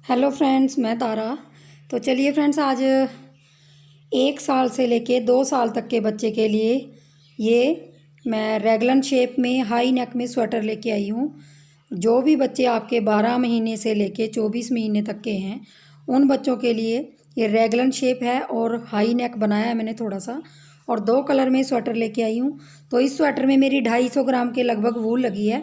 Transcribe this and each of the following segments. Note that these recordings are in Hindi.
हेलो फ्रेंड्स, मैं तारा। तो चलिए फ्रेंड्स, आज 1 साल से लेके 2 साल तक के बच्चे के लिए ये मैं रेगलन शेप में हाई नेक में स्वेटर लेके आई हूँ। जो भी बच्चे आपके 12 महीने से लेके 24 महीने तक के हैं, उन बच्चों के लिए ये रेगलन शेप है और हाई नेक बनाया है मैंने थोड़ा सा, और 2 कलर में स्वेटर लेके आई हूँ। तो इस स्वेटर में मेरी 250 ग्राम के लगभग वूल लगी है,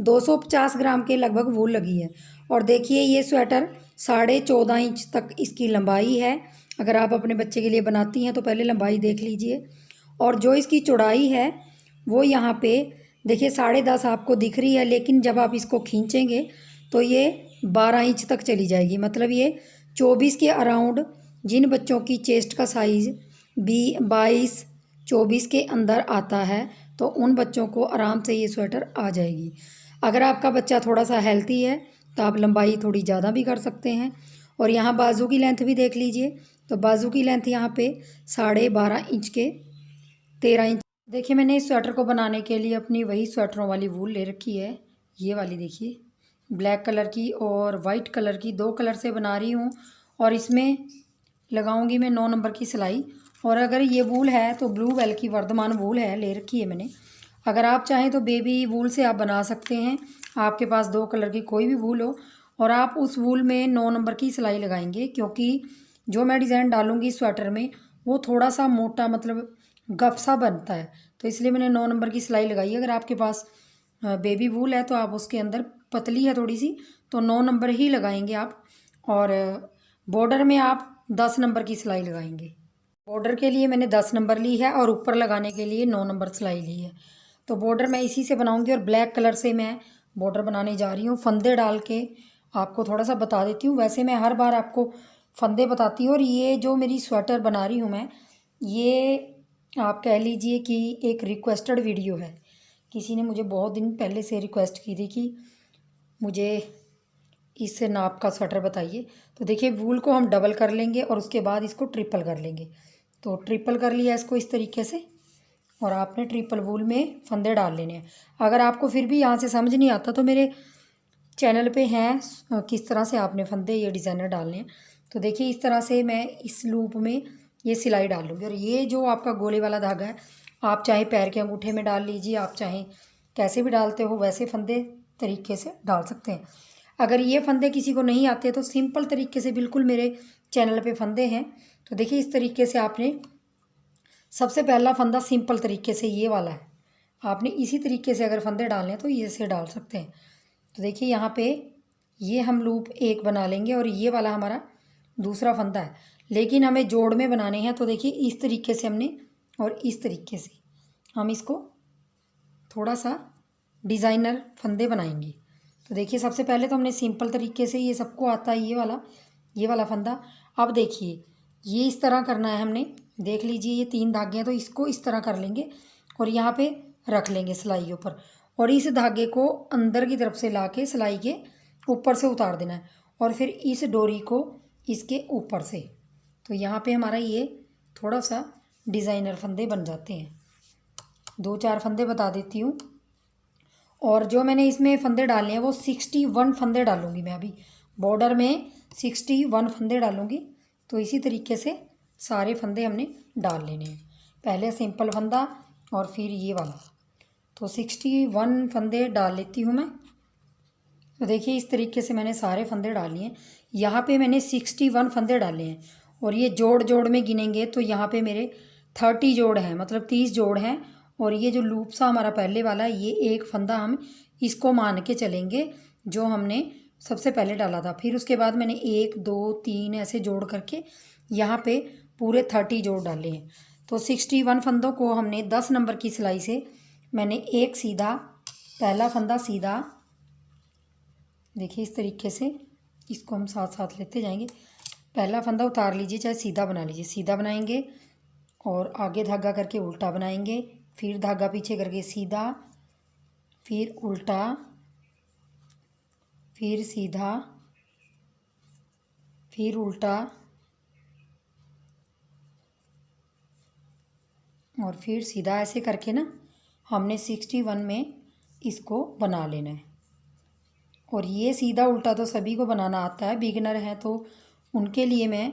250 ग्राम के लगभग वूल लगी है। और देखिए, ये स्वेटर 14.5 इंच तक इसकी लंबाई है। अगर आप अपने बच्चे के लिए बनाती हैं तो पहले लंबाई देख लीजिए। और जो इसकी चौड़ाई है वो यहाँ पे देखिए 10.5 आपको दिख रही है, लेकिन जब आप इसको खींचेंगे तो ये 12 इंच तक चली जाएगी। मतलब ये 24 के अराउंड जिन बच्चों की चेस्ट का साइज़ 22-24 के अंदर आता है, तो उन बच्चों को आराम से ये स्वेटर आ जाएगी। अगर आपका बच्चा थोड़ा सा हेल्थी है तो आप लंबाई थोड़ी ज़्यादा भी कर सकते हैं। और यहाँ बाजू की लेंथ भी देख लीजिए। तो बाजू की लेंथ यहाँ पे 12.5 इंच के 13 इंच। देखिए, मैंने इस स्वेटर को बनाने के लिए अपनी वही स्वेटरों वाली वूल ले रखी है, ये वाली देखिए, ब्लैक कलर की और वाइट कलर की, 2 कलर से बना रही हूँ। और इसमें लगाऊंगी मैं 9 नंबर की सिलाई। और अगर ये वूल है तो ब्लू वेल की वर्धमान वूल है, ले रखी है मैंने। अगर आप चाहें तो बेबी वूल से आप बना सकते हैं। आपके पास 2 कलर की कोई भी वूल हो और आप उस वूल में 9 नंबर की सिलाई लगाएंगे, क्योंकि जो मैं डिज़ाइन डालूंगी स्वेटर में वो थोड़ा सा मोटा, मतलब गफ सा बनता है, तो इसलिए मैंने 9 नंबर की सिलाई लगाई है। अगर आपके पास बेबी वूल है तो आप उसके अंदर पतली है थोड़ी सी, तो 9 नंबर ही लगाएंगे आप। और बॉर्डर में आप 10 नंबर की सिलाई लगाएंगे। बॉर्डर के लिए मैंने 10 नंबर ली है और ऊपर लगाने के लिए 9 नंबर सिलाई ली है। तो बॉर्डर मैं इसी से बनाऊंगी और ब्लैक कलर से मैं बॉर्डर बनाने जा रही हूँ। फंदे डाल के आपको थोड़ा सा बता देती हूँ। वैसे मैं हर बार आपको फंदे बताती हूँ। और ये जो मेरी स्वेटर बना रही हूँ मैं, ये आप कह लीजिए कि एक रिक्वेस्टेड वीडियो है। किसी ने मुझे बहुत दिन पहले से रिक्वेस्ट की थी कि मुझे इस नाप का स्वेटर बताइए। तो देखिए, वूल को हम डबल कर लेंगे और उसके बाद इसको ट्रिपल कर लेंगे। तो ट्रिपल कर लिया इसको इस तरीके से, और आपने ट्रिपल वूल में फंदे डाल लेने हैं। अगर आपको फिर भी यहाँ से समझ नहीं आता तो मेरे चैनल पे हैं किस तरह से आपने फंदे ये डिज़ाइनर डालने हैं। तो देखिए, इस तरह से मैं इस लूप में ये सिलाई डाल लूँगी। और ये जो आपका गोले वाला धागा है, आप चाहे पैर के अंगूठे में डाल लीजिए, आप चाहे कैसे भी डालते हो वैसे फंदे तरीके से डाल सकते हैं। अगर ये फंदे किसी को नहीं आते तो सिंपल तरीके से बिल्कुल मेरे चैनल पे फंदे हैं। तो देखिए, इस तरीके से आपने सबसे पहला फंदा सिंपल तरीके से ये वाला है, आपने इसी तरीके से अगर फंदे डालने हैं तो ये से डाल सकते हैं। तो देखिए, यहाँ पे ये हम लूप एक बना लेंगे और ये वाला हमारा दूसरा फंदा है, लेकिन हमें जोड़ में बनाने हैं। तो देखिए, इस तरीके से हमने और इस तरीके से हम इसको थोड़ा सा डिज़ाइनर फंदे बनाएंगे। तो देखिए, सबसे पहले तो हमने सिंपल तरीके से, ये सबको आता है ये वाला फंदा। अब देखिए, ये इस तरह करना है हमने। देख लीजिए, ये 3 धागे हैं तो इसको इस तरह कर लेंगे और यहाँ पे रख लेंगे सिलाई ऊपर। और इस धागे को अंदर की तरफ से ला के सिलाई के ऊपर से उतार देना है, और फिर इस डोरी को इसके ऊपर से। तो यहाँ पे हमारा ये थोड़ा सा डिज़ाइनर फंदे बन जाते हैं। 2-4 फंदे बता देती हूँ। और जो मैंने इसमें फंदे डालने हैं वो 61 फंदे डालूंगी मैं अभी। बॉर्डर में 61 फंदे डालूंगी। तो इसी तरीके से सारे फंदे हमने डाल लेने हैं। पहले सिंपल फंदा और फिर ये वाला। तो 61 फंदे डाल लेती हूँ मैं। तो देखिए, इस तरीके से मैंने सारे फंदे डाल लिए हैं। यहाँ पे मैंने 61 फंदे डाले हैं, और ये जोड़ जोड़ में गिनेंगे तो यहाँ पे मेरे 30 जोड़ हैं, मतलब 30 जोड़ हैं। और ये जो लूप सा हमारा पहले वाला है, ये एक फंदा हम इसको मान के चलेंगे जो हमने सबसे पहले डाला था। फिर उसके बाद मैंने 1 2 3 ऐसे जोड़ करके यहाँ पे पूरे 30 जोड़ डाले हैं। तो 61 फंदों को हमने 10 नंबर की सिलाई से मैंने एक सीधा, पहला फंदा सीधा, देखिए इस तरीके से इसको हम साथ साथ लेते जाएंगे। पहला फंदा उतार लीजिए, चाहे सीधा बना लीजिए, सीधा बनाएंगे और आगे धागा करके उल्टा बनाएंगे, फिर धागा पीछे करके सीधा, फिर उल्टा, फिर सीधा, फिर उल्टा और फिर सीधा। ऐसे करके ना हमने 61 में इसको बना लेना है। और ये सीधा उल्टा तो सभी को बनाना आता है, बिगिनर हैं तो उनके लिए मैं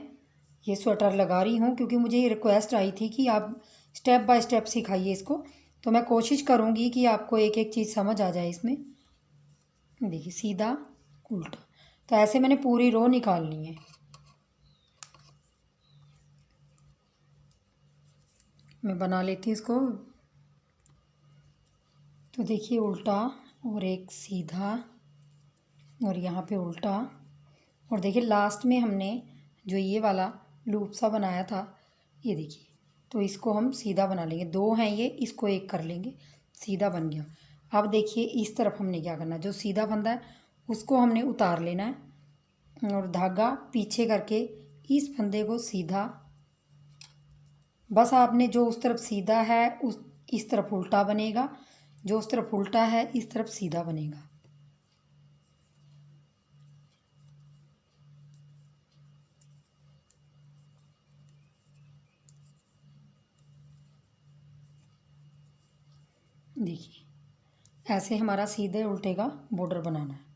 ये स्वेटर लगा रही हूँ, क्योंकि मुझे ये रिक्वेस्ट आई थी कि आप स्टेप बाय स्टेप सिखाइए इसको। तो मैं कोशिश करूँगी कि आपको एक एक चीज़ समझ आ जाए इसमें। देखिए सीधा उल्टा, तो ऐसे मैंने पूरी रो निकालनी है। मैं बना लेती हूँ इसको। तो देखिए उल्टा और एक सीधा और यहाँ पे उल्टा, और देखिए लास्ट में हमने जो ये वाला लूप सा बनाया था, ये देखिए, तो इसको हम सीधा बना लेंगे। दो हैं ये, इसको एक कर लेंगे, सीधा बन गया। अब देखिए इस तरफ हमने क्या करना है, जो सीधा फंदा है उसको हमने उतार लेना है और धागा पीछे करके इस फंदे को सीधा, बस आपने जो उस तरफ सीधा है उस इस तरफ उल्टा बनेगा, जो उस तरफ उल्टा है इस तरफ सीधा बनेगा। देखिए ऐसे हमारा सीधे उल्टे का बॉर्डर बनाना है।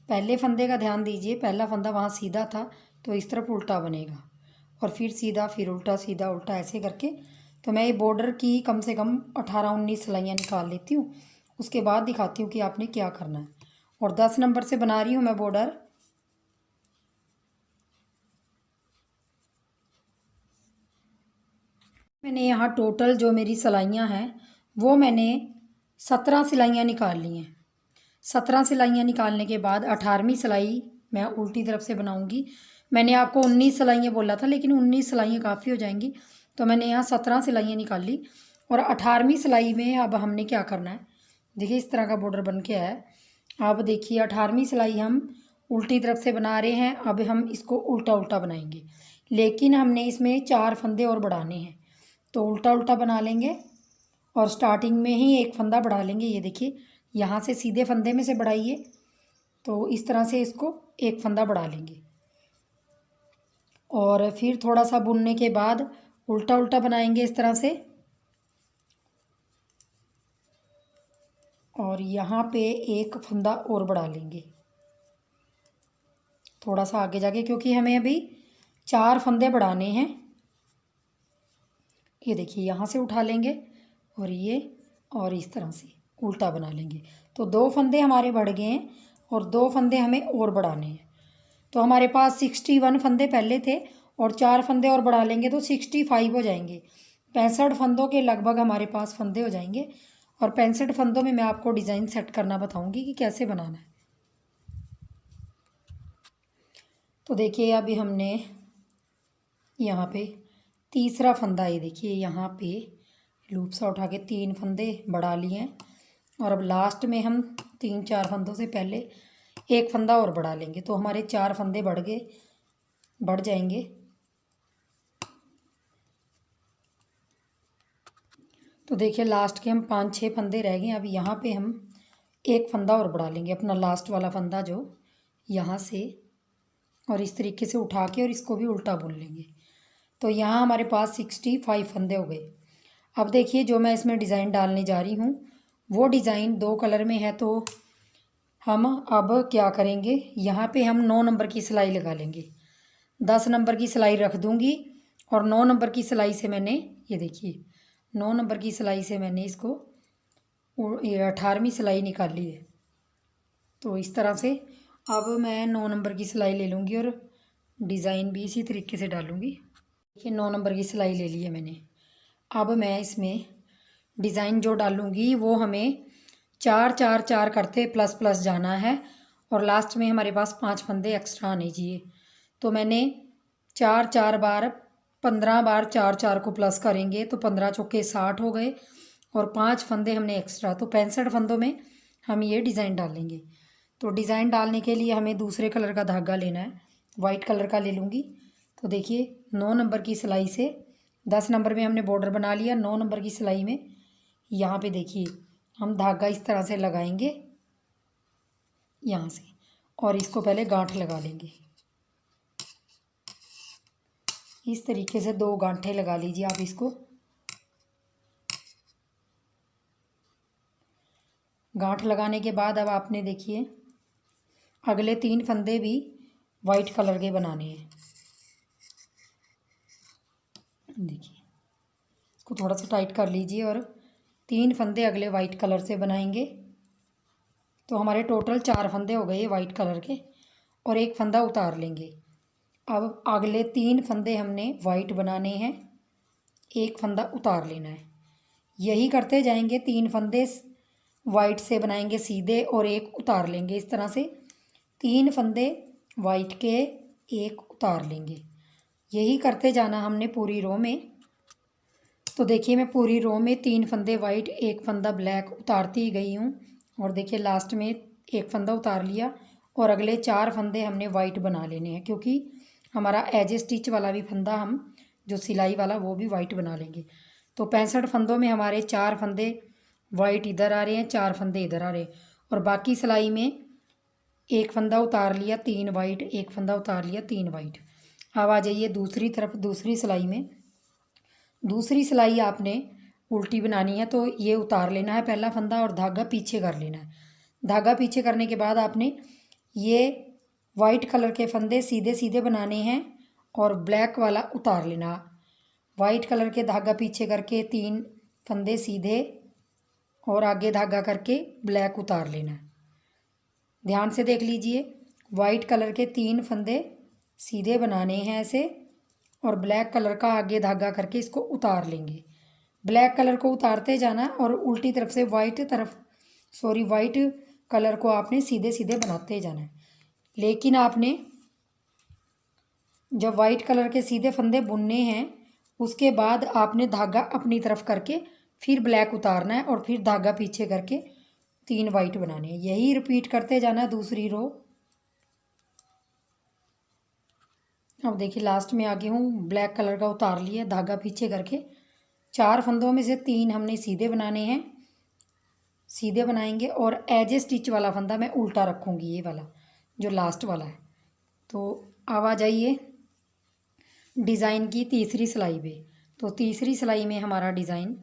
पहले फंदे का ध्यान दीजिए, पहला फंदा वहाँ सीधा था तो इस तरफ उल्टा बनेगा, और फिर सीधा, फिर उल्टा, सीधा उल्टा, ऐसे करके। तो मैं ये बॉर्डर की कम से कम 18-19 सिलाइयाँ निकाल लेती हूँ, उसके बाद दिखाती हूँ कि आपने क्या करना है। और 10 नंबर से बना रही हूँ मैं बॉर्डर। मैंने यहाँ टोटल जो मेरी सिलाइयाँ हैं वो मैंने 17 सिलाइयाँ निकाल ली हैं। 17 सिलाइयाँ निकालने के बाद 18वीं सिलाई मैं उल्टी तरफ से बनाऊँगी। मैंने आपको 19 सिलाइयाँ बोला था, लेकिन 19 सिलाइयाँ काफ़ी हो जाएंगी, तो मैंने यहाँ 17 सिलाइयाँ निकाल ली। और 18वीं सिलाई में अब हमने क्या करना है, देखिए इस तरह का बॉर्डर बन के आया है। अब देखिए 18वीं सिलाई हम उल्टी तरफ से बना रहे हैं, अब हम इसको उल्टा उल्टा बनाएंगे, लेकिन हमने इसमें 4 फंदे और बढ़ाने हैं। तो उल्टा उल्टा बना लेंगे और स्टार्टिंग में ही एक फंदा बढ़ा लेंगे। ये देखिए यहाँ से सीधे फंदे में से बढ़ाइए, तो इस तरह से इसको एक फंदा बढ़ा लेंगे, और फिर थोड़ा सा बुनने के बाद उल्टा उल्टा बनाएंगे इस तरह से। और यहाँ पे एक फंदा और बढ़ा लेंगे थोड़ा सा आगे जाके, क्योंकि हमें अभी 4 फंदे बढ़ाने हैं। ये देखिए यहाँ से उठा लेंगे और ये, और इस तरह से उल्टा बना लेंगे। तो 2 फंदे हमारे बढ़ गए हैं और 2 फंदे हमें और बढ़ाने हैं। तो हमारे पास 61 फंदे पहले थे, और 4 फंदे और बढ़ा लेंगे तो 65 हो जाएंगे। 65 फंदों के लगभग हमारे पास फंदे हो जाएंगे। और 65 फंदों में मैं आपको डिज़ाइन सेट करना बताऊंगी कि कैसे बनाना है। तो देखिए अभी हमने यहाँ पे तीसरा फंदा, ये देखिए यहाँ पे लूप सा उठा के 3 फंदे बढ़ा लिए हैं, और अब लास्ट में हम 3-4 फंदों से पहले एक फंदा और बढ़ा लेंगे, तो हमारे 4 फंदे बढ़ जाएंगे। तो देखिए लास्ट के हम 5-6 फंदे रह गए। अब यहाँ पे हम एक फंदा और बढ़ा लेंगे, अपना लास्ट वाला फंदा जो यहाँ से, और इस तरीके से उठा के और इसको भी उल्टा बुन लेंगे। तो यहाँ हमारे पास 65 फंदे हो गए। अब देखिए जो मैं इसमें डिज़ाइन डालने जा रही हूँ वो डिज़ाइन 2 कलर में है, तो हम अब क्या करेंगे, यहाँ पे हम 9 नंबर की सिलाई लगा लेंगे। 10 नंबर की सिलाई रख दूँगी, और 9 नंबर की सिलाई से मैंने, ये देखिए 9 नंबर की सिलाई से मैंने इसको 18वीं सिलाई निकाली है। तो इस तरह से अब मैं 9 नंबर की सिलाई ले लूँगी और डिज़ाइन भी इसी तरीके से डालूँगी। देखिए 9 नंबर की सिलाई ले ली है मैंने। अब मैं इसमें डिज़ाइन जो डालूँगी वो हमें 4-4-4 करते प्लस प्लस जाना है, और लास्ट में हमारे पास 5 फंदे एक्स्ट्रा आने चाहिए। तो मैंने 4-4 बार 15 बार 4-4 को प्लस करेंगे तो 15 चौके 60 हो गए, और 5 फंदे हमने एक्स्ट्रा, तो 65 फंदों में हम ये डिज़ाइन डालेंगे। तो डिज़ाइन डालने के लिए हमें दूसरे कलर का धागा लेना है, वाइट कलर का ले लूँगी। तो देखिए 9 नंबर की सिलाई से 10 नंबर में हमने बॉर्डर बना लिया। 9 नंबर की सिलाई में यहाँ पे देखिए हम धागा इस तरह से लगाएंगे यहाँ से, और इसको पहले गांठ लगा लेंगे। इस तरीके से 2 गांठें लगा लीजिए आप इसको। गांठ लगाने के बाद अब आपने देखिए अगले 3 फंदे भी वाइट कलर के बनाने हैं। देखिए इसको थोड़ा सा टाइट कर लीजिए और 3 फंदे अगले वाइट कलर से बनाएंगे। तो हमारे टोटल 4 फंदे हो गए वाइट कलर के और एक फंदा उतार लेंगे। अब अगले 3 फंदे हमने वाइट बनाने हैं, एक फंदा उतार लेना है। यही करते जाएंगे, 3 फंदे वाइट से बनाएंगे सीधे और एक उतार लेंगे। इस तरह से 3 फंदे वाइट के, एक उतार लेंगे। यही करते जाना हमने पूरी रो में। तो देखिए मैं पूरी रो में 3 फंदे वाइट, एक फंदा ब्लैक उतारती ही गई हूँ और देखिए लास्ट में एक फंदा उतार लिया और अगले 4 फंदे हमने वाइट बना लेने हैं, क्योंकि हमारा एज स्टिच वाला भी फंदा हम जो सिलाई वाला वो भी वाइट बना लेंगे। तो 65 फंदों में हमारे 4 फंदे वाइट इधर आ रहे हैं, 4 फंदे इधर आ रहे हैं और बाकी सिलाई में एक फंदा उतार लिया 3 वाइट, एक फंदा उतार लिया 3 वाइट। अब आ जाइए दूसरी तरफ, दूसरी सिलाई में। दूसरी सिलाई आपने उल्टी बनानी है, तो ये उतार लेना है पहला फंदा और धागा पीछे कर लेना है। धागा पीछे करने के बाद आपने ये वाइट कलर के फंदे सीधे सीधे बनाने हैं और ब्लैक वाला उतार लेना। वाइट कलर के धागा पीछे करके 3 फंदे सीधे और आगे धागा करके ब्लैक उतार लेना है। ध्यान से देख लीजिए, वाइट कलर के 3 फंदे सीधे बनाने हैं ऐसे और ब्लैक कलर का आगे धागा करके इसको उतार लेंगे। ब्लैक कलर को उतारते जाना और उल्टी तरफ से वाइट कलर को आपने सीधे सीधे बनाते जाना है। लेकिन आपने जब वाइट कलर के सीधे फंदे बुनने हैं उसके बाद आपने धागा अपनी तरफ करके फिर ब्लैक उतारना है और फिर धागा पीछे करके 3 वाइट बनाने हैं। यही रिपीट करते जाना है दूसरी रो। अब देखिए लास्ट में आगे हूँ, ब्लैक कलर का उतार लिया, धागा पीछे करके 4 फंदों में से 3 हमने सीधे बनाने हैं, सीधे बनाएंगे और एज ए स्टिच वाला फंदा मैं उल्टा रखूँगी, ये वाला जो लास्ट वाला है। तो अब आ जाइए डिज़ाइन की तीसरी सिलाई पे। तो तीसरी सिलाई में हमारा डिज़ाइन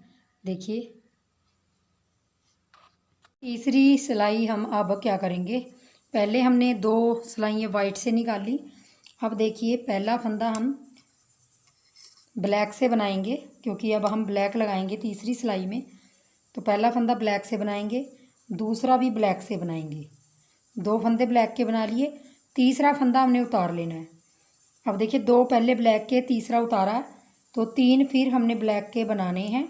देखिए, तीसरी सिलाई हम अब क्या करेंगे, पहले हमने 2 सिलाइयाँ वाइट से निकाली। अब देखिए पहला फंदा हम ब्लैक से बनाएंगे, क्योंकि अब हम ब्लैक लगाएंगे तीसरी सिलाई में। तो पहला फंदा ब्लैक से बनाएंगे, दूसरा भी ब्लैक से बनाएंगे। 2 फंदे ब्लैक के बना लिए, तीसरा फंदा हमने उतार लेना है। अब देखिए 2 पहले ब्लैक के, तीसरा उतारा, तो 3 फिर हमने ब्लैक के बनाने हैं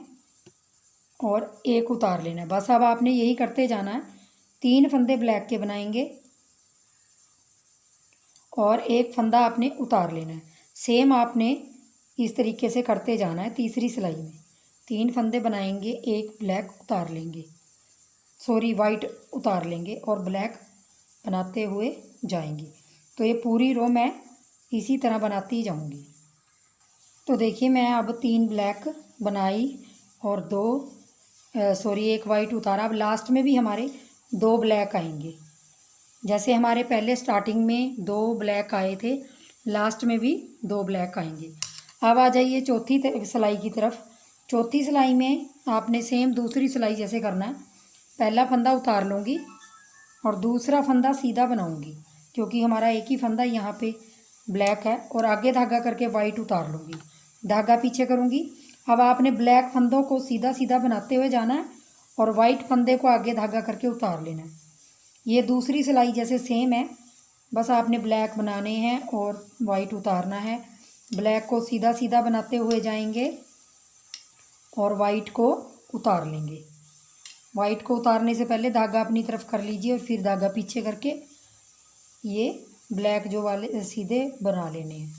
और एक उतार लेना है। बस अब आपने यही करते जाना है, 3 फंदे ब्लैक के बनाएंगे और एक फंदा आपने उतार लेना है। सेम आपने इस तरीके से करते जाना है। तीसरी सिलाई में 3 फंदे बनाएंगे, एक ब्लैक उतार लेंगे, वाइट उतार लेंगे और ब्लैक बनाते हुए जाएंगे। तो ये पूरी रो मैं इसी तरह बनाती जाऊंगी। तो देखिए मैं अब 3 ब्लैक बनाई और एक वाइट उतारा। अब लास्ट में भी हमारे 2 ब्लैक आएंगे। जैसे हमारे पहले स्टार्टिंग में 2 ब्लैक आए थे, लास्ट में भी 2 ब्लैक आएंगे। अब आ जाइए चौथी सिलाई की तरफ। चौथी सिलाई में आपने सेम दूसरी सिलाई जैसे करना है। पहला फंदा उतार लूँगी और दूसरा फंदा सीधा बनाऊँगी, क्योंकि हमारा एक ही फंदा यहाँ पे ब्लैक है, और आगे धागा करके वाइट उतार लूँगी, धागा पीछे करूँगी। अब आपने ब्लैक फंदों को सीधा सीधा बनाते हुए जाना है और वाइट फंदे को आगे धागा करके उतार लेना है। ये दूसरी सिलाई जैसे सेम है, बस आपने ब्लैक बनाने हैं और वाइट उतारना है। ब्लैक को सीधा सीधा बनाते हुए जाएंगे और वाइट को उतार लेंगे। वाइट को उतारने से पहले धागा अपनी तरफ कर लीजिए और फिर धागा पीछे करके ये ब्लैक जो वाले सीधे बना लेने हैं।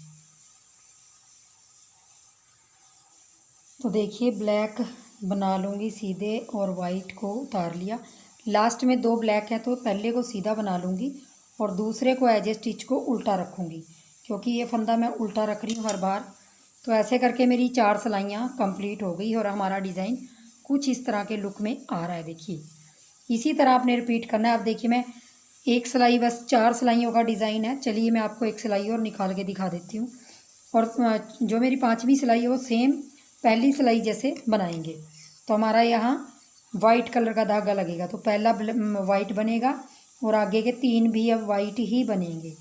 तो देखिए ब्लैक बना लूँगी सीधे और वाइट को उतार लिया। लास्ट में 2 ब्लैक हैं, तो पहले को सीधा बना लूँगी और दूसरे को एज ए स्टिच को उल्टा रखूँगी, क्योंकि ये फंदा मैं उल्टा रख रही हूँ हर बार। तो ऐसे करके मेरी 4 सिलाइयाँ कंप्लीट हो गई और हमारा डिज़ाइन कुछ इस तरह के लुक में आ रहा है। देखिए इसी तरह आपने रिपीट करना है। अब देखिए मैं एक सिलाई, बस 4 सिलाइयों का डिज़ाइन है। चलिए मैं आपको एक सिलाई और निकाल के दिखा देती हूँ। और जो मेरी 5वीं सिलाई है वो सेम पहली सिलाई जैसे बनाएंगे। तो हमारा यहाँ वाइट कलर का धागा लगेगा। तो पहला वाइट बनेगा और आगे के 3 भी अब वाइट ही बनेंगे,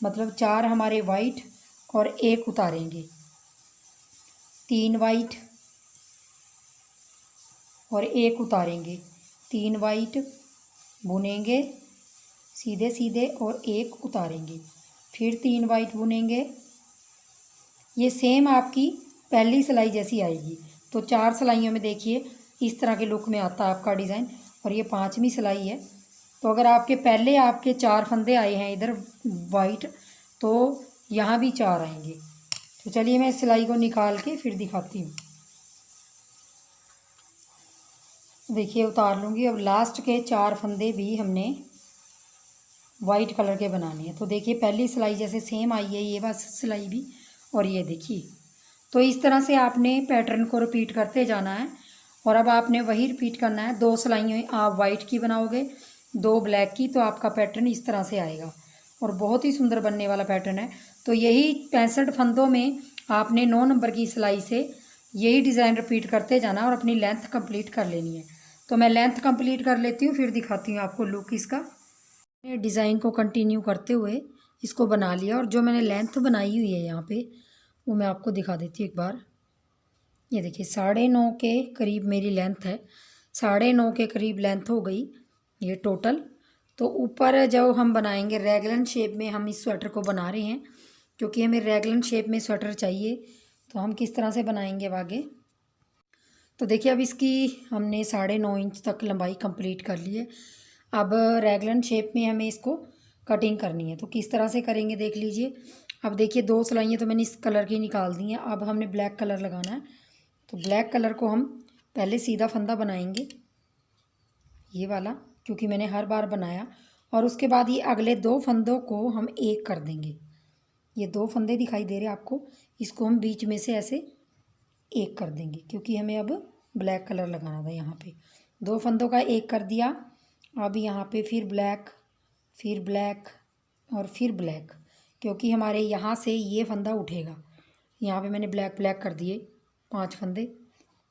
मतलब 4 हमारे वाइट और 1 उतारेंगे। 3 वाइट और 1 उतारेंगे, 3 वाइट बुनेंगे सीधे सीधे और 1 उतारेंगे, फिर 3 वाइट बुनेंगे। ये सेम आपकी पहली सिलाई जैसी आएगी। तो 4 सिलाइयों में देखिए इस तरह के लुक में आता है आपका डिज़ाइन। और ये 5वीं सिलाई है। तो अगर आपके पहले आपके 4 फंदे आए हैं इधर वाइट, तो यहाँ भी 4 आएंगे। तो चलिए मैं इस सिलाई को निकाल के फिर दिखाती हूँ। देखिए उतार लूँगी। अब लास्ट के 4 फंदे भी हमने वाइट कलर के बनाने हैं। तो देखिए पहली सिलाई जैसे सेम आई है ये बस सिलाई भी, और ये देखिए। तो इस तरह से आपने पैटर्न को रिपीट करते जाना है। और अब आपने वही रिपीट करना है। 2 सिलाइयाँ आप वाइट की बनाओगे, 2 ब्लैक की, तो आपका पैटर्न इस तरह से आएगा और बहुत ही सुंदर बनने वाला पैटर्न है। तो यही 65 फंदों में आपने 9 नंबर की सिलाई से यही डिज़ाइन रिपीट करते जाना और अपनी लेंथ कंप्लीट कर लेनी है। तो मैं लेंथ कंप्लीट कर लेती हूँ, फिर दिखाती हूँ आपको लुक इसका। डिज़ाइन को कंटिन्यू करते हुए इसको बना लिया, और जो मैंने लेंथ बनाई हुई है यहाँ पे वो मैं आपको दिखा देती हूँ एक बार। ये देखिए 9.5 के करीब मेरी लेंथ है, 9.5 के करीब लेंथ हो गई ये टोटल। तो ऊपर जो हम बनाएंगे रैगलन शेप में, हम इस स्वेटर को बना रहे हैं क्योंकि हमें रैगलन शेप में स्वेटर चाहिए। तो हम किस तरह से बनाएंगे आगे, तो देखिए अब इसकी हमने 9.5 इंच तक लंबाई कंप्लीट कर ली है। अब रैगलन शेप में हमें इसको कटिंग करनी है। तो किस तरह से करेंगे देख लीजिए। अब देखिए 2 सिलाइयाँ तो मैंने इस कलर की निकाल दी हैं। अब हमने ब्लैक कलर लगाना है। तो ब्लैक कलर को हम पहले सीधा फंदा बनाएंगे ये वाला, क्योंकि मैंने हर बार बनाया। और उसके बाद ये अगले 2 फंदों को हम एक कर देंगे। ये 2 फंदे दिखाई दे रहे हैं आपको, इसको हम बीच में से ऐसे एक कर देंगे क्योंकि हमें अब ब्लैक कलर लगाना था। यहाँ पे 2 फंदों का एक कर दिया। अब यहाँ पे फिर ब्लैक, फिर ब्लैक और फिर ब्लैक, क्योंकि हमारे यहाँ से ये फंदा उठेगा। यहाँ पे मैंने ब्लैक ब्लैक कर दिए 5 फंदे।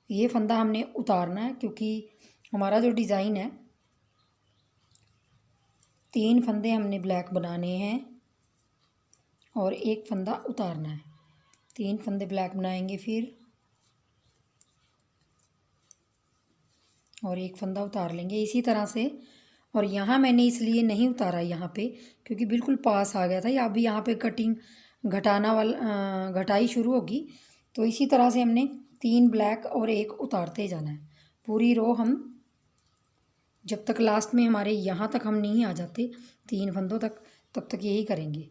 ये फंदा हमने उतारना है क्योंकि हमारा जो डिज़ाइन है 3 फंदे हमने ब्लैक बनाने हैं और 1 फंदा उतारना है। 3 फंदे ब्लैक बनाएंगे फिर, और 1 फंदा उतार लेंगे इसी तरह से। और यहाँ मैंने इसलिए नहीं उतारा यहाँ पे क्योंकि बिल्कुल पास आ गया था। या अभी यहाँ पे कटिंग घटाई शुरू होगी। तो इसी तरह से हमने 3 ब्लैक और 1 उतारते जाना है। पूरी रो हम जब तक लास्ट में हमारे यहाँ तक हम नहीं आ जाते 3 फंदों तक, तब तक यही करेंगे।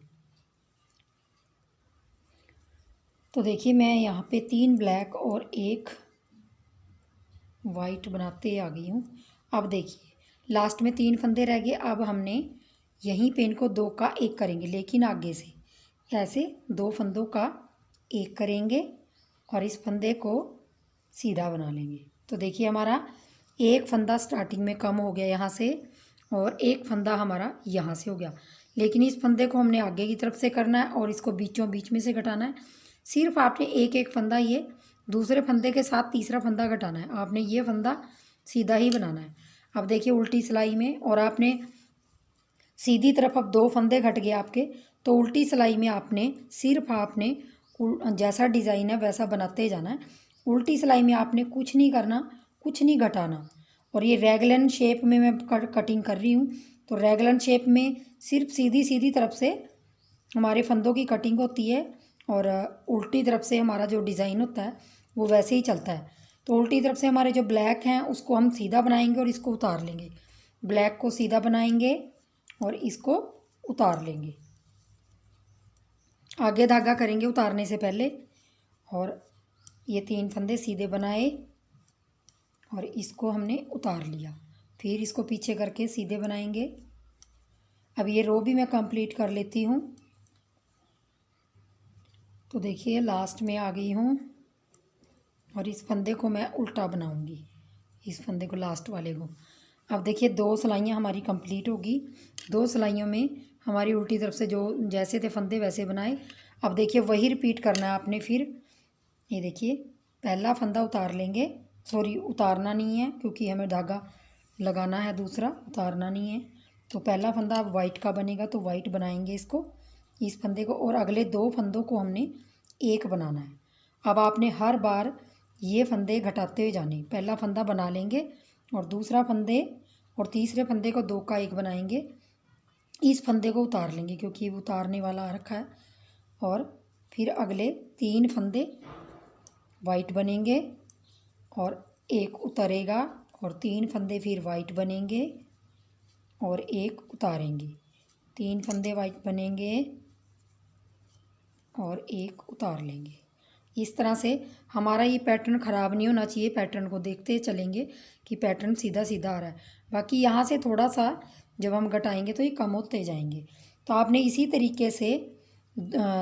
तो देखिए मैं यहाँ पे 3 ब्लैक और 1 वाइट बनाते आ गई हूँ। अब देखिए लास्ट में 3 फंदे रह गए। अब हमने यहीं पे इनको 2 का 1 करेंगे, लेकिन आगे से ऐसे 2 फंदों का 1 करेंगे और इस फंदे को सीधा बना लेंगे। तो देखिए हमारा 1 फंदा स्टार्टिंग में कम हो गया यहाँ से और 1 फंदा हमारा यहाँ से हो गया, लेकिन इस फंदे को हमने आगे की तरफ से करना है और इसको बीचों बीच में से घटाना है। सिर्फ आपने एक फंदा ये दूसरे फंदे के साथ तीसरा फंदा घटाना है। आपने ये फंदा सीधा ही बनाना है। अब देखिए उल्टी सिलाई में, और आपने सीधी तरफ अब 2 फंदे घट गए आपके, तो उल्टी सिलाई में आपने सिर्फ आपने जैसा डिज़ाइन है वैसा बनाते जाना है। उल्टी सिलाई में आपने कुछ नहीं करना, कुछ नहीं घटाना। और ये रैगलन शेप में मैं कटिंग कर रही हूँ। तो रैगलन शेप में सिर्फ सीधी सीधी तरफ से हमारे फंदों की कटिंग होती है और उल्टी तरफ से हमारा जो डिज़ाइन होता है वो वैसे ही चलता है। तो उल्टी तरफ से हमारे जो ब्लैक हैं उसको हम सीधा बनाएंगे और इसको उतार लेंगे। ब्लैक को सीधा बनाएंगे और इसको उतार लेंगे। आगे धागा करेंगे उतारने से पहले। और ये 3 फंदे सीधे बनाए और इसको हमने उतार लिया। फिर इसको पीछे करके सीधे बनाएंगे। अब ये रो भी मैं कंप्लीट कर लेती हूँ। तो देखिए लास्ट में आ गई हूँ और इस फंदे को मैं उल्टा बनाऊंगी, इस फंदे को लास्ट वाले को। अब देखिए 2 सिलाइयाँ हमारी कंप्लीट होगी। 2 सिलाइयों में हमारी उल्टी तरफ से जो जैसे थे फंदे वैसे बनाए। अब देखिए वही रिपीट करना है आपने। फिर ये देखिए पहला फंदा उतार लेंगे सॉरी उतारना नहीं है, क्योंकि हमें धागा लगाना है दूसरा, उतारना नहीं है। तो पहला फंदा अब वाइट का बनेगा तो वाइट बनाएंगे इसको, इस फंदे को, और अगले 2 फंदों को हमने एक बनाना है। अब आपने हर बार ये फंदे घटाते हुए जाने, पहला फंदा बना लेंगे और दूसरा फंदे और तीसरे फंदे को 2 का 1 बनाएंगे, इस फंदे को उतार लेंगे क्योंकि वो उतारने वाला आ रखा है, और फिर अगले 3 फंदे वाइट बनेंगे और एक उतरेगा, और 3 फंदे फिर वाइट बनेंगे और एक उतारेंगे, 3 फंदे वाइट बनेंगे और एक उतार लेंगे। इस तरह से हमारा ये पैटर्न ख़राब नहीं होना चाहिए, पैटर्न को देखते चलेंगे कि पैटर्न सीधा सीधा आ रहा है। बाकी यहाँ से थोड़ा सा जब हम घटाएंगे तो ये कम होते जाएंगे। तो आपने इसी तरीके से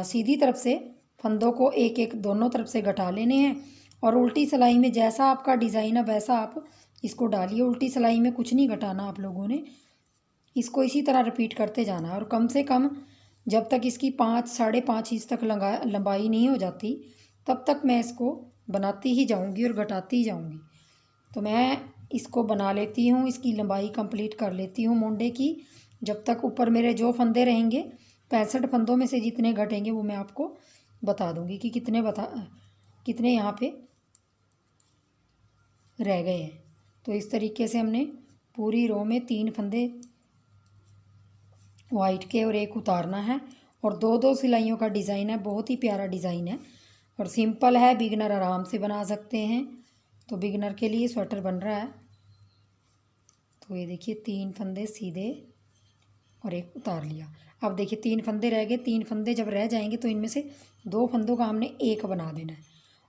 सीधी तरफ से फंदों को एक एक दोनों तरफ से घटा लेने हैं, और उल्टी सिलाई में जैसा आपका डिज़ाइन है वैसा आप इसको डालिए। उल्टी सिलाई में कुछ नहीं घटाना आप लोगों ने, इसको इसी तरह रिपीट करते जाना है। और कम से कम जब तक इसकी 5 साढ़े 5 इंच तक लंबाई नहीं हो जाती तब तक मैं इसको बनाती ही जाऊंगी और घटाती ही जाऊंगी। तो मैं इसको बना लेती हूँ, इसकी लंबाई कंप्लीट कर लेती हूँ मोंडे की, जब तक ऊपर मेरे जो फंदे रहेंगे 65 फंदों में से जितने घटेंगे वो मैं आपको बता दूंगी कि कितने यहाँ पे रह गए हैं। तो इस तरीके से हमने पूरी रो में 3 फंदे वाइट के और एक उतारना है, और 2-2 सिलाइयों का डिज़ाइन है, बहुत ही प्यारा डिज़ाइन है और सिंपल है, बिगिनर आराम से बना सकते हैं। तो बिगिनर के लिए स्वेटर बन रहा है। तो ये देखिए 3 फंदे सीधे और एक उतार लिया। अब देखिए 3 फंदे रह गए, 3 फंदे जब रह जाएंगे तो इनमें से 2 फंदों का हमने एक बना देना है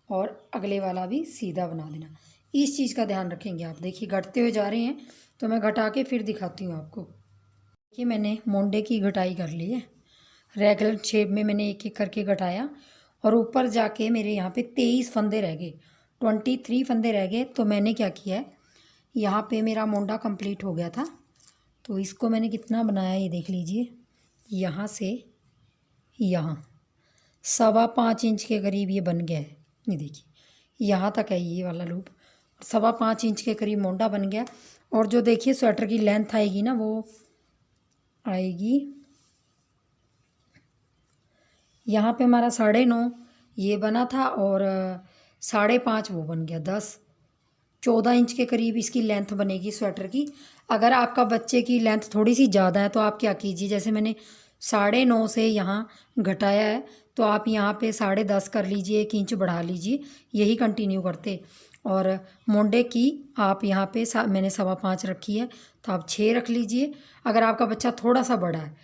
और अगले वाला भी सीधा बना देना। इस चीज़ का ध्यान रखेंगे आप। देखिए घटते हुए जा रहे हैं, तो मैं घटा के फिर दिखाती हूँ आपको। देखिए मैंने मोंडे की घटाई कर ली है, रेगुलर शेप में मैंने एक एक करके घटाया, और ऊपर जाके मेरे यहाँ पे 23 फंदे रह गए, 23 फंदे रह गए। तो मैंने क्या किया है, यहाँ पे मेरा मोंडा कंप्लीट हो गया था, तो इसको मैंने कितना बनाया ये देख लीजिए, यहाँ से यहाँ 5.25 इंच के करीब ये बन गया है। ये देखिए यहाँ तक है ये वाला लूप, 5.25 इंच के करीब मोंडा बन गया। और जो देखिए स्वेटर की लेंथ आएगी ना, वो आएगी यहाँ पे हमारा 9.5 ये बना था और 5.5 वो बन गया, 14 इंच के करीब इसकी लेंथ बनेगी स्वेटर की। अगर आपका बच्चे की लेंथ थोड़ी सी ज़्यादा है तो आप क्या कीजिए, जैसे मैंने 9.5 से यहाँ घटाया है तो आप यहाँ पे 10.5 कर लीजिए, 1 इंच बढ़ा लीजिए, यही कंटिन्यू करते। और मोंडे की आप यहाँ पे मैंने 5.25 रखी है तो आप 6 रख लीजिए। अगर आपका बच्चा थोड़ा सा बड़ा है,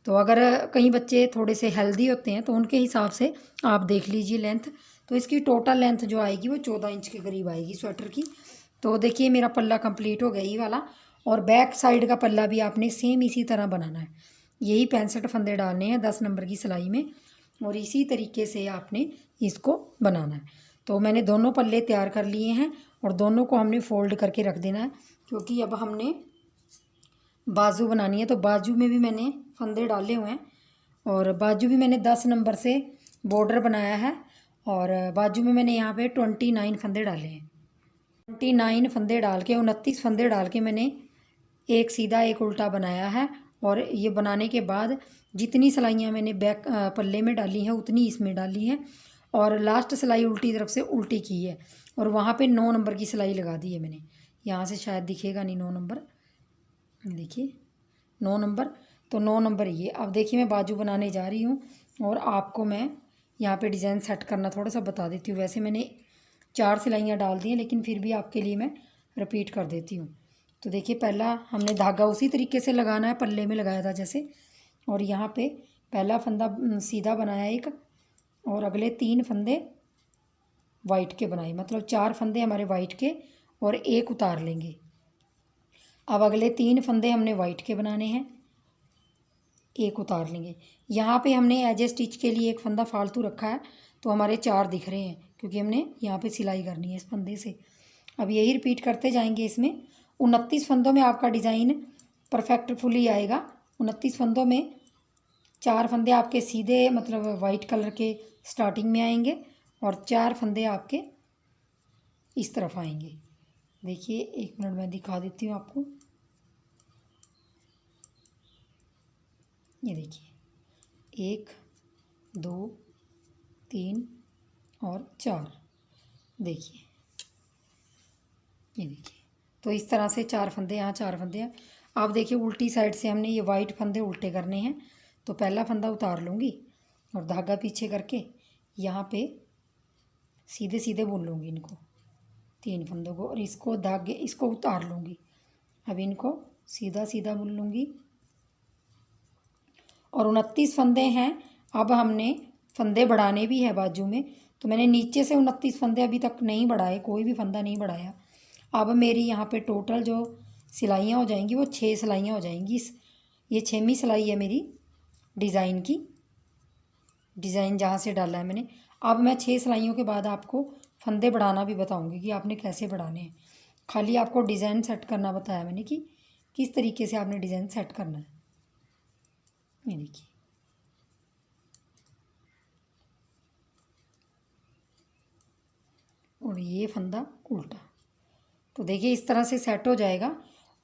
तो अगर कई बच्चे थोड़े से हेल्दी होते हैं तो उनके हिसाब से आप देख लीजिए लेंथ। तो इसकी टोटल लेंथ जो आएगी वो 14 इंच के करीब आएगी स्वेटर की। तो देखिए मेरा पल्ला कंप्लीट हो गया ये वाला, और बैक साइड का पल्ला भी आपने सेम इसी तरह बनाना है। यही 65 फंदे डालने हैं 10 नंबर की सिलाई में, और इसी तरीके से आपने इसको बनाना है। तो मैंने दोनों पल्ले तैयार कर लिए हैं और दोनों को हमने फोल्ड करके रख देना है, क्योंकि अब हमने बाजू बनानी है। तो बाजू में भी मैंने फंदे डाले हुए हैं, और बाजू भी मैंने 10 नंबर से बॉर्डर बनाया है, और बाजू में मैंने यहाँ पे 29 फंदे डाले हैं। 29 फंदे डाल के 29 फंदे डाल के मैंने एक सीधा एक उल्टा बनाया है। और ये बनाने के बाद जितनी सिलाइयाँ मैंने बैक पल्ले में डाली हैं उतनी इसमें डाली हैं, और लास्ट सिलाई उल्टी तरफ से उल्टी की है, और वहाँ पे 9 नंबर की सिलाई लगा दी है मैंने। यहाँ से शायद दिखेगा नहीं 9 नंबर, देखिए 9 नंबर, तो 9 नंबर ये। अब देखिए मैं बाजू बनाने जा रही हूँ, और आपको मैं यहाँ पे डिज़ाइन सेट करना थोड़ा सा बता देती हूँ। वैसे मैंने 4 सिलाइयाँ डाल दी हैं, लेकिन फिर भी आपके लिए मैं रिपीट कर देती हूँ। तो देखिए पहला हमने धागा उसी तरीके से लगाना है, पल्ले में लगाया था जैसे, और यहाँ पे पहला फंदा सीधा बनाया एक, और अगले 3 फंदे वाइट के बनाए, मतलब 4 फंदे हमारे वाइट के और एक उतार लेंगे। अब अगले 3 फंदे हमने वाइट के बनाने हैं, एक उतार लेंगे। यहाँ पे हमने एज ए स्टिच के लिए एक फंदा फालतू रखा है, तो हमारे 4 दिख रहे हैं, क्योंकि हमने यहाँ पे सिलाई करनी है इस फंदे से। अब यही रिपीट करते जाएंगे। इसमें 29 फंदों में आपका डिज़ाइन परफेक्टफुली आएगा। 29 फंदों में 4 फंदे आपके सीधे मतलब वाइट कलर के स्टार्टिंग में आएंगे, और 4 फंदे आपके इस तरफ आएंगे। देखिए 1 मिनट मैं दिखा देती हूँ आपको। ये देखिए 1 2 3 और 4। देखिए ये देखिए, तो इस तरह से 4 फंदे यहाँ, 4 फंदे हैं। आप देखिए उल्टी साइड से हमने ये वाइट फंदे उल्टे करने हैं। तो पहला फंदा उतार लूँगी और धागा पीछे करके यहाँ पे सीधे सीधे बुन लूँगी इनको 3 फंदों को, और इसको धागे इसको उतार लूँगी। अब इनको सीधा सीधा बुन लूँगी और 29 फंदे हैं। अब हमने फंदे बढ़ाने भी है बाजू में, तो मैंने नीचे से 29 फंदे अभी तक नहीं बढ़ाए, कोई भी फंदा नहीं बढ़ाया। अब मेरी यहाँ पे टोटल जो सिलाइयाँ हो जाएंगी वो 6 सिलाइयाँ हो जाएंगी। ये 6वीं सिलाई है मेरी डिज़ाइन की, डिज़ाइन जहाँ से डाला है मैंने। अब मैं 6 सिलाइयों के बाद आपको फंदे बढ़ाना भी बताऊँगी कि आपने कैसे बढ़ाने हैं। खाली आपको डिज़ाइन सेट करना बताया मैंने कि किस तरीके से आपने डिज़ाइन सेट करना है। ये देखिए और ये फंदा उल्टा, तो देखिए इस तरह से सेट हो जाएगा।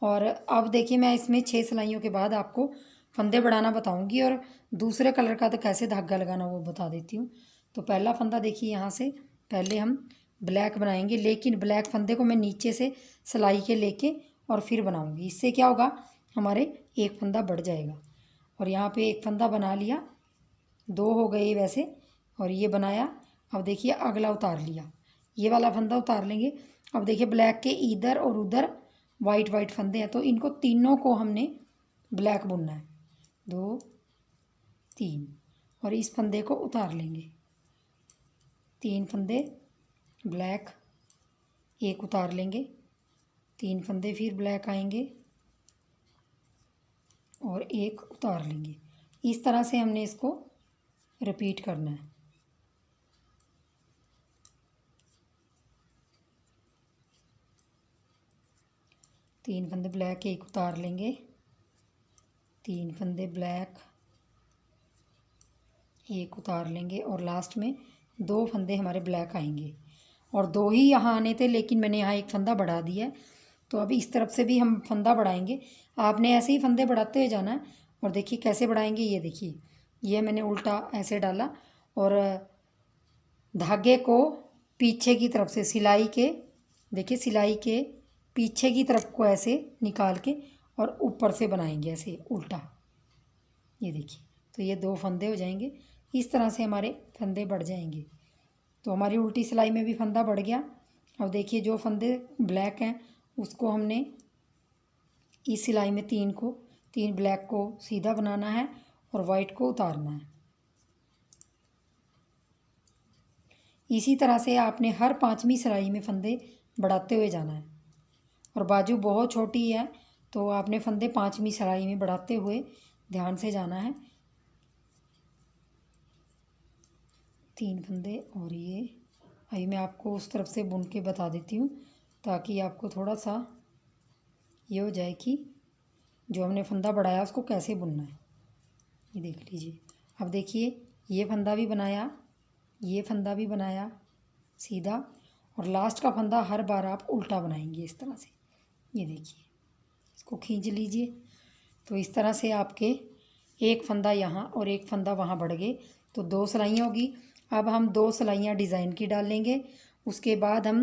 और अब देखिए मैं इसमें 6 सिलाइयों के बाद आपको फंदे बढ़ाना बताऊंगी और दूसरे कलर का तो कैसे धागा लगाना वो बता देती हूँ। तो पहला फंदा देखिए यहाँ से पहले हम ब्लैक बनाएंगे, लेकिन ब्लैक फंदे को मैं नीचे से सिलाई के लेके और फिर बनाऊंगी। इससे क्या होगा, हमारे एक फंदा बढ़ जाएगा। और यहाँ पे एक फंदा बना लिया, 2 हो गए वैसे, और ये बनाया। अब देखिए अगला उतार लिया, ये वाला फंदा उतार लेंगे। अब देखिए ब्लैक के इधर और उधर वाइट वाइट फंदे हैं, तो इनको तीनों को हमने ब्लैक बुनना है। 2 3 और इस फंदे को उतार लेंगे। 3 फंदे ब्लैक, एक उतार लेंगे। 3 फंदे फिर ब्लैक आएंगे और एक उतार लेंगे। इस तरह से हमने इसको रिपीट करना है। 3 फंदे ब्लैक, एक उतार लेंगे। 3 फंदे ब्लैक, एक उतार लेंगे और लास्ट में 2 फंदे हमारे ब्लैक आएंगे। और 2 ही यहाँ आने थे, लेकिन मैंने यहाँ एक फंदा बढ़ा दिया है। तो अभी इस तरफ से भी हम फंदा बढ़ाएंगे। आपने ऐसे ही फंदे बढ़ाते हुए जाना है। और देखिए कैसे बढ़ाएंगे, ये देखिए ये मैंने उल्टा ऐसे डाला और धागे को पीछे की तरफ से सिलाई के, देखिए सिलाई के पीछे की तरफ को ऐसे निकाल के और ऊपर से बनाएंगे ऐसे उल्टा। ये देखिए, तो ये 2 फंदे हो जाएंगे। इस तरह से हमारे फंदे बढ़ जाएंगे। तो हमारी उल्टी सिलाई में भी फंदा बढ़ गया। अब देखिए जो फंदे ब्लैक हैं उसको हमने इस सिलाई में 3 ब्लैक को सीधा बनाना है और वाइट को उतारना है। इसी तरह से आपने हर 5वीं सिलाई में फंदे बढ़ाते हुए जाना है। और बाजू बहुत छोटी है तो आपने फंदे 5वीं सिलाई में बढ़ाते हुए ध्यान से जाना है। 3 फंदे, और ये अभी मैं आपको उस तरफ से बुन के बता देती हूँ ताकि आपको थोड़ा सा ये हो जाए कि जो हमने फंदा बढ़ाया उसको कैसे बुनना है। ये देख लीजिए। अब देखिए ये फंदा भी बनाया, ये फंदा भी बनाया सीधा, और लास्ट का फंदा हर बार आप उल्टा बनाएंगे इस तरह से। ये देखिए इसको खींच लीजिए। तो इस तरह से आपके एक फंदा यहाँ और एक फंदा वहाँ बढ़ गए, तो 2 सिलाइयाँ होगी। अब हम 2 सिलाइयाँ डिज़ाइन की डाल लेंगे। उसके बाद हम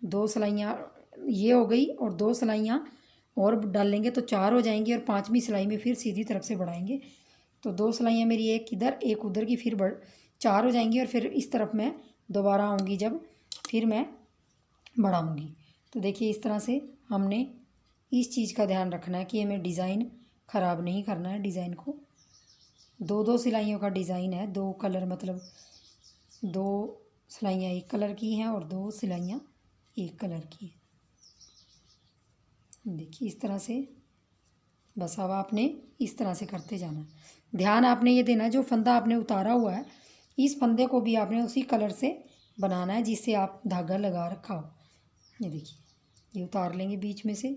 2 सिलाइयाँ ये हो गई और 2 सिलाइयाँ और डाल लेंगे, तो 4 हो जाएंगी। और 5वीं सिलाई में फिर सीधी तरफ से बढ़ाएंगे, तो 2 सिलाइयाँ मेरी एक इधर एक उधर की फिर 4 हो जाएंगी। और फिर इस तरफ मैं दोबारा आऊँगी जब, फिर मैं बढ़ाऊँगी। तो देखिए इस तरह से हमने इस चीज़ का ध्यान रखना है कि हमें डिज़ाइन ख़राब नहीं करना है। डिज़ाइन को 2 सिलाइयों का डिज़ाइन है, 2 कलर, मतलब 2 सिलाइयाँ एक कलर की हैं और 2 सिलाइयाँ एक कलर की हैं। देखिए इस तरह से, बस अब आपने इस तरह से करते जाना है। ध्यान आपने ये देना है जो फंदा आपने उतारा हुआ है इस फंदे को भी आपने उसी कलर से बनाना है जिससे आप धागा लगा रखा हो। ये देखिए ये उतार लेंगे बीच में से,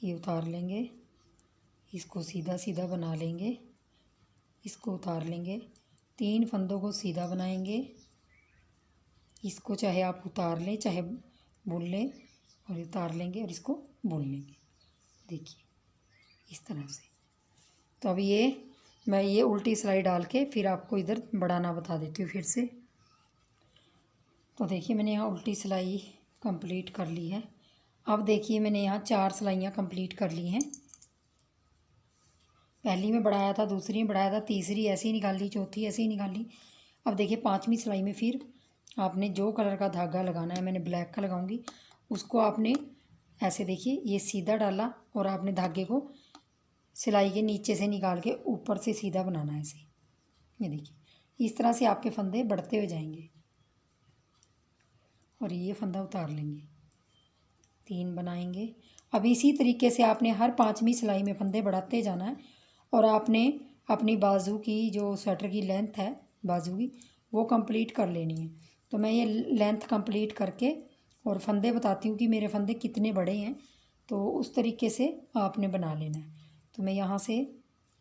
ये उतार लेंगे, इसको सीधा सीधा बना लेंगे, इसको उतार लेंगे, 3 फंदों को सीधा बनाएंगे। इसको चाहे आप उतार लें चाहे बुन लें, और उतार लेंगे और इसको बुन लेंगे, देखिए इस तरह से। तो अब मैं ये उल्टी सिलाई डाल के फिर आपको इधर बढ़ाना बता देती हूँ फिर से। तो देखिए मैंने यहाँ उल्टी सिलाई कंप्लीट कर ली है। अब देखिए मैंने यहाँ 4 सिलाइयाँ कंप्लीट कर ली हैं। पहली में बढ़ाया था, दूसरी में बढ़ाया था, तीसरी ऐसे ही निकाल ली, चौथी ऐसे ही निकाल ली। अब देखिए 5वीं सिलाई में फिर आपने जो कलर का धागा लगाना है, मैंने ब्लैक का लगाऊंगी, उसको आपने ऐसे देखिए ये सीधा डाला और आपने धागे को सिलाई के नीचे से निकाल के ऊपर से सीधा बनाना है ऐसे। ये देखिए इस तरह से आपके फंदे बढ़ते हुए जाएंगे। और ये फंदा उतार लेंगे, 3 बनाएंगे। अब इसी तरीके से आपने हर 5वीं सिलाई में फंदे बढ़ाते जाना है। और आपने अपनी बाजू की जो स्वेटर की लेंथ है बाजू की, वो कंप्लीट कर लेनी है। तो मैं ये लेंथ कंप्लीट करके और फंदे बताती हूँ कि मेरे फंदे कितने बड़े हैं, तो उस तरीके से आपने बना लेना है। तो मैं यहाँ से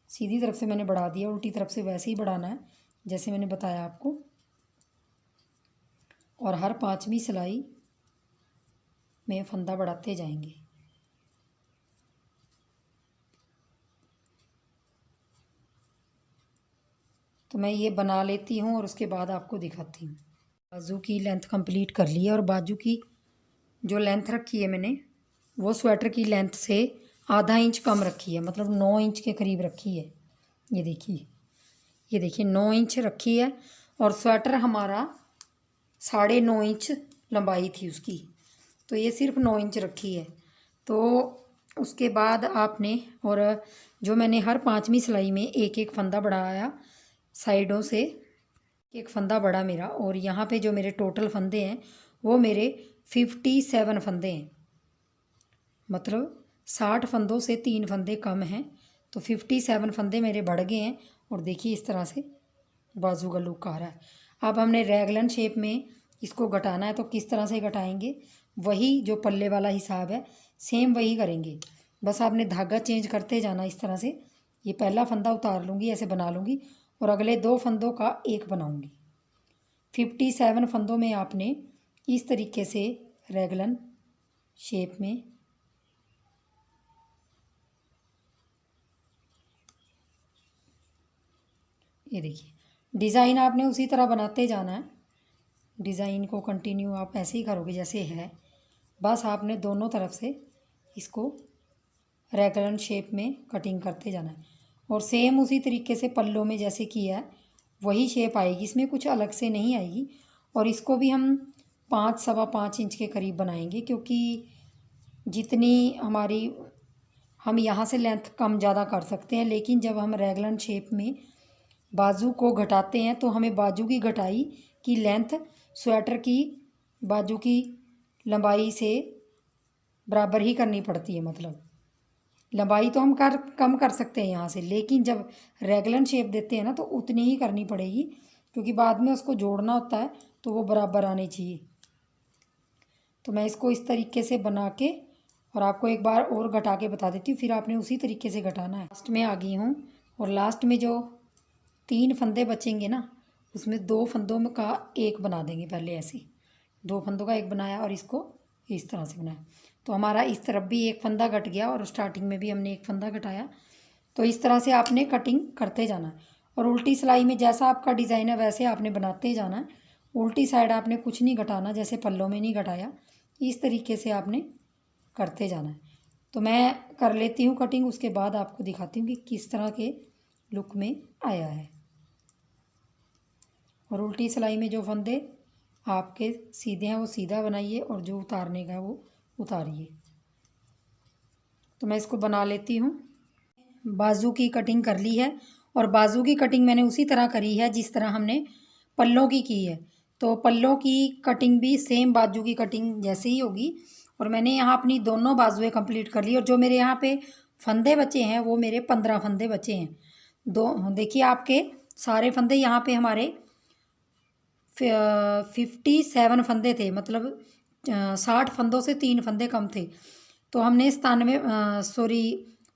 सीधी तरफ से मैंने बढ़ा दिया, उल्टी तरफ से वैसे ही बढ़ाना है जैसे मैंने बताया आपको। और हर 5वीं सिलाई में फंदा बढ़ाते जाएंगे। तो मैं ये बना लेती हूँ और उसके बाद आपको दिखाती हूँ। बाजू की लेंथ कंप्लीट कर ली है और बाजू की जो लेंथ रखी है मैंने वो स्वेटर की लेंथ से आधा इंच कम रखी है, मतलब 9 इंच के करीब रखी है। ये देखिए 9 इंच रखी है। और स्वेटर हमारा 9.5 इंच लंबाई थी उसकी, तो ये सिर्फ 9 इंच रखी है। तो उसके बाद आपने, और जो मैंने हर 5वीं सिलाई में एक एक फंदा बढ़ाया, साइडों से एक फंदा बढ़ा मेरा। और यहाँ पे जो मेरे टोटल फंदे हैं वो मेरे 57 फंदे हैं, मतलब 60 फंदों से 3 फंदे कम हैं, तो 57 फंदे मेरे बढ़ गए हैं। और देखिए इस तरह से बाजू का लुक आ रहा है। अब हमने रैगलन शेप में इसको घटाना है, तो किस तरह से घटाएंगे, वही जो पल्ले वाला हिसाब है सेम वही करेंगे। बस आपने धागा चेंज करते जाना इस तरह से। ये पहला फंदा उतार लूँगी, ऐसे बना लूँगी, और अगले 2 फंदों का एक बनाऊँगी। 57 फंदों में आपने इस तरीके से रैगलन शेप में ये देखिए डिज़ाइन आपने उसी तरह बनाते जाना है। डिज़ाइन को कंटिन्यू आप ऐसे ही करोगे जैसे है, बस आपने दोनों तरफ से इसको रैगलन शेप में कटिंग करते जाना है। और सेम उसी तरीके से पल्लों में जैसे किया है वही शेप आएगी, इसमें कुछ अलग से नहीं आएगी। और इसको भी हम 5 सवा 5 इंच के करीब बनाएंगे, क्योंकि जितनी हमारी, हम यहाँ से लेंथ कम ज़्यादा कर सकते हैं, लेकिन जब हम रैगलन शेप में बाजू को घटाते हैं तो हमें बाजू की घटाई की लेंथ स्वेटर की बाजू की लंबाई से बराबर ही करनी पड़ती है। मतलब लंबाई तो हम कम कर सकते हैं यहाँ से, लेकिन जब रैगलन शेप देते हैं ना तो उतनी ही करनी पड़ेगी, क्योंकि बाद में उसको जोड़ना होता है तो वो बराबर आने चाहिए। तो मैं इसको इस तरीके से बना के और आपको एक बार और घटा के बता देती हूँ, फिर आपने उसी तरीके से घटाना है। लास्ट में आ गई हूँ, और लास्ट में जो 3 फंदे बचेंगे ना, उसमें 2 फंदों में का एक बना देंगे। पहले ऐसे 2 फंदों का एक बनाया और इसको इस तरह से बनाया, तो हमारा इस तरफ भी एक फंदा घट गया और स्टार्टिंग में भी हमने एक फंदा घटाया। तो इस तरह से आपने कटिंग करते जाना है। और उल्टी सिलाई में जैसा आपका डिज़ाइन है वैसे आपने बनाते जाना है। उल्टी साइड आपने कुछ नहीं घटाना, जैसे पल्लों में नहीं घटाया, इस तरीके से आपने करते जाना है। तो मैं कर लेती हूँ कटिंग, उसके बाद आपको दिखाती हूँ कि किस तरह के लुक में आया है। और उल्टी सिलाई में जो फंदे आपके सीधे हैं वो सीधा बनाइए, और जो उतारने का है वो उतारिए। तो मैं इसको बना लेती हूँ। बाजू की कटिंग कर ली है, और बाजू की कटिंग मैंने उसी तरह करी है जिस तरह हमने पल्लों की है। तो पल्लों की कटिंग भी सेम बाजू की कटिंग जैसे ही होगी। और मैंने यहाँ अपनी दोनों बाजुएं कंप्लीट कर ली, और जो मेरे यहाँ पे फंदे बचे हैं वो मेरे 15 फंदे बचे हैं। देखिए आपके सारे फंदे यहाँ पे हमारे 57 फंदे थे, मतलब 60 फंदों से 3 फंदे कम थे। तो हमने 97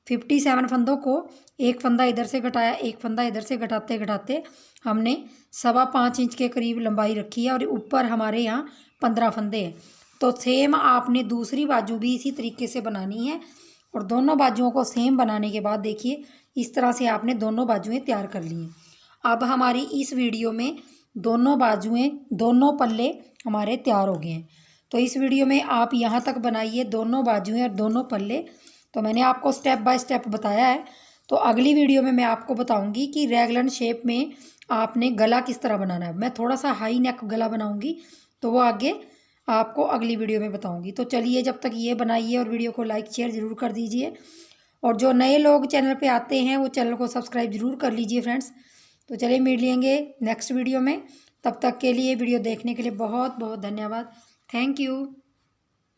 57 फंदों को एक फंदा इधर से घटाया, एक फंदा इधर से घटाते घटाते हमने 5.25 इंच के करीब लंबाई रखी है और ऊपर हमारे यहाँ 15 फंदे हैं। तो सेम आपने दूसरी बाजू भी इसी तरीके से बनानी है और दोनों बाजुओं को सेम बनाने के बाद देखिए इस तरह से आपने दोनों बाजुएं तैयार कर ली हैं। अब हमारी इस वीडियो में दोनों बाजुएं, दोनों पल्ले हमारे तैयार हो गए हैं। तो इस वीडियो में आप यहाँ तक बनाइए दोनों बाजुएं और दोनों पल्ले। तो मैंने आपको स्टेप बाय स्टेप बताया है। तो अगली वीडियो में मैं आपको बताऊंगी कि रैगलन शेप में आपने गला किस तरह बनाना है। मैं थोड़ा सा हाई नेक गला बनाऊंगी, तो वो आगे आपको अगली वीडियो में बताऊंगी। तो चलिए जब तक ये बनाइए और वीडियो को लाइक शेयर ज़रूर कर दीजिए और जो नए लोग चैनल पे आते हैं वो चैनल को सब्सक्राइब ज़रूर कर लीजिए फ्रेंड्स। तो चलिए मिल लेंगे नेक्स्ट वीडियो में। तब तक के लिए वीडियो देखने के लिए बहुत बहुत धन्यवाद। Thank you.